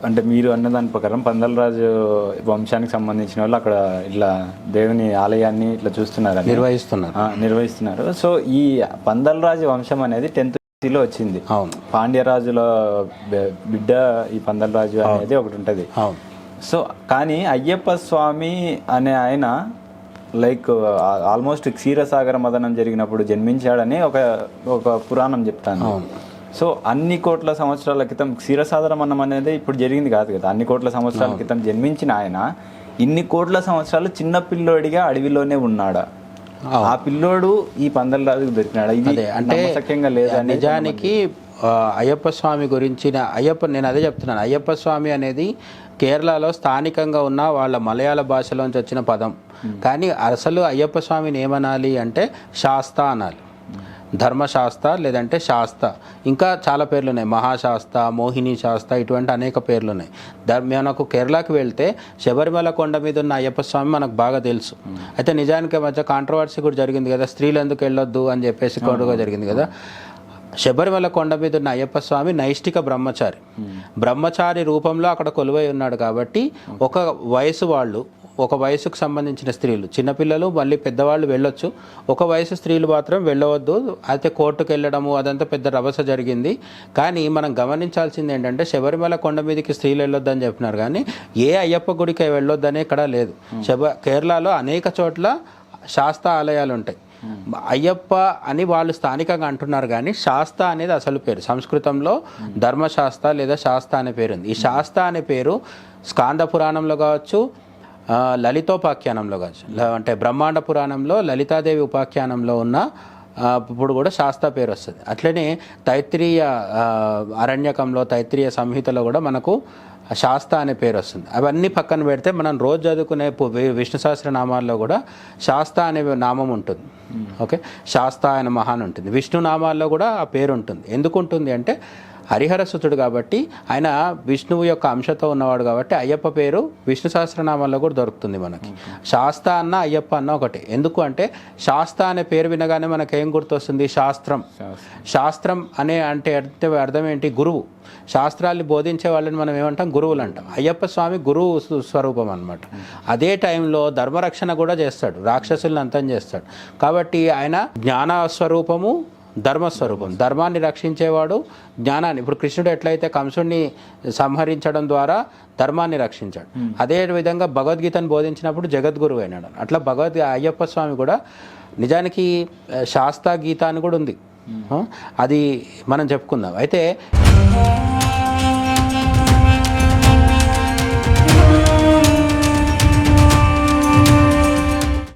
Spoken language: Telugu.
అంటే మీరు అన్న దాని ప్రకారం పందలరాజు వంశానికి సంబంధించిన వాళ్ళు అక్కడ ఇట్లా దేవుని ఆలయాన్ని ఇట్లా చూస్తున్నారు, నిర్వహిస్తున్నారు. సో ఈ పందలరాజు వంశం అనేది 10th లో వచ్చింది. అవును, పాండ్యరాజుల బిడ్డ ఈ పందలరాజు అనేది ఒకటి ఉంటుంది. సో కానీ అయ్యప్ప స్వామి అనే ఆయన లైక్ ఆల్మోస్ట్ క్షీరసాగర మదనం జరిగినప్పుడు జన్మించాడని ఒక పురాణం చెప్తాను. సో అన్ని కోట్ల సంవత్సరాల క్రితం క్షీరసాగర మదనం అనేది ఇప్పుడు జరిగింది కాదు కదా, అన్ని కోట్ల సంవత్సరాల క్రితం జన్మించిన ఆయన ఇన్ని కోట్ల సంవత్సరాలు చిన్న పిల్లోడిగా అడవిలోనే ఉన్నాడా? ఆ పిల్లోడు ఈ పందలరాజుకు దొరికినాడా? ఇది అంటే సఖ్యంగా లేదా? నిజానికి అయ్యప్ప స్వామి గురించిన నేను అదే చెప్తున్నాను. అయ్యప్ప స్వామి అనేది కేరళలో స్థానికంగా ఉన్న వాళ్ళ మలయాళ భాషలోంచి వచ్చిన పదం. కానీ అసలు అయ్యప్ప స్వామిని ఏమనాలి అంటే శాస్త అనాలి, ధర్మశాస్త్ర లేదంటే శాస్త. ఇంకా చాలా పేర్లు ఉన్నాయి, మహాశాస్త్ర, మోహిని శాస్త్ర, ఇటువంటి అనేక పేర్లు ఉన్నాయి. మనకు కేరళకి వెళ్తే శబరిమల కొండ మీద ఉన్న అయ్యప్ప స్వామి మనకు బాగా తెలుసు. అయితే నిజానికి మధ్య కాంట్రవర్సీ కూడా జరిగింది కదా, స్త్రీలు ఎందుకు వెళ్ళొద్దు అని చెప్పేసి కూడా జరిగింది కదా. శబరిమల కొండ మీద ఉన్న అయ్యప్ప స్వామి నైష్టిక బ్రహ్మచారి రూపంలో అక్కడ కొలువై ఉన్నాడు. కాబట్టి ఒక వయసుకు సంబంధించిన స్త్రీలు, చిన్నపిల్లలు, మళ్ళీ పెద్దవాళ్ళు వెళ్ళొచ్చు. ఒక వయసు స్త్రీలు మాత్రం వెళ్ళవద్దు. అయితే కోర్టుకు వెళ్ళడము అదంతా పెద్ద రభస జరిగింది. కానీ మనం గమనించాల్సింది ఏంటంటే శబరిమల కొండ మీదకి స్త్రీలు వెళ్ళొద్దని చెప్పినారు, కానీ ఏ అయ్యప్ప గుడికి వెళ్ళొద్దని ఇక్కడ లేదు. కేరళలో అనేక చోట్ల శాస్త్ర ఆలయాలు ఉంటాయి. అయ్యప్ప అని వాళ్ళు స్థానికంగా అంటున్నారు, కానీ శాస్త్ర అనేది అసలు పేరు. సంస్కృతంలో ధర్మశాస్త్ర లేదా శాస్త్ర అనే పేరు ఉంది. ఈ శాస్త్ర అనే పేరు స్కాంద పురాణంలో కావచ్చు, లలితోపాఖ్యానంలో కావచ్చు, అంటే బ్రహ్మాండ పురాణంలో లలితాదేవి ఉపాఖ్యానంలో ఉన్న ఇప్పుడు కూడా శాస్త్ర పేరు వస్తుంది. అట్లనే తైత్రీయ అరణ్యకంలో, తైత్రీయ సంహితలో కూడా మనకు శాస్త్ర అనే పేరు వస్తుంది. అవన్నీ పక్కన పెడితే మనం రోజు చదువుకునే విష్ణు సహస్రనామాల్లో కూడా శాస్త్ర అనే నామం ఉంటుంది. ఓకే, శాస్త్ర ఆయన మహాన్ ఉంటుంది. విష్ణు నామాల్లో కూడా ఆ పేరు ఉంటుంది. ఎందుకు ఉంటుంది అంటే హరిహరసుతుడు కాబట్టి, ఆయన విష్ణువు యొక్క అంశతో ఉన్నవాడు కాబట్టి అయ్యప్ప పేరు విష్ణు సహస్రనామాల్లో కూడా దొరుకుతుంది మనకి. శాస్త్ర అన్న అయ్యప్ప అన్న ఒకటి. ఎందుకు అంటే శాస్త్ర అనే పేరు వినగానే మనకేం గుర్తొస్తుంది? శాస్త్రం అనే అంటే అర్థం ఏంటి? గురువు. శాస్త్రాల్ని బోధించే వాళ్ళని మనం ఏమంటాం? గురువులు అంటాం. అయ్యప్ప స్వామి గురువు స్వరూపం అనమాట. అదే టైంలో ధర్మరక్షణ కూడా చేస్తాడు, రాక్షసుల్ని అంతం చేస్తాడు. కాబట్టి ఆయన జ్ఞాన స్వరూపము, ధర్మస్వరూపం. ధర్మాన్ని రక్షించేవాడు, జ్ఞానాన్ని. ఇప్పుడు కృష్ణుడు ఎట్లయితే కంసుడిని సంహరించడం ద్వారా ధర్మాన్ని రక్షించాడు, అదే విధంగా భగవద్గీతను బోధించినప్పుడు జగద్గురువు అయినాడు. అట్లా అయ్యప్ప స్వామి కూడా నిజానికి శాస్త్ర గీత అని కూడా ఉంది. అది మనం చెప్పుకుందాం. అయితే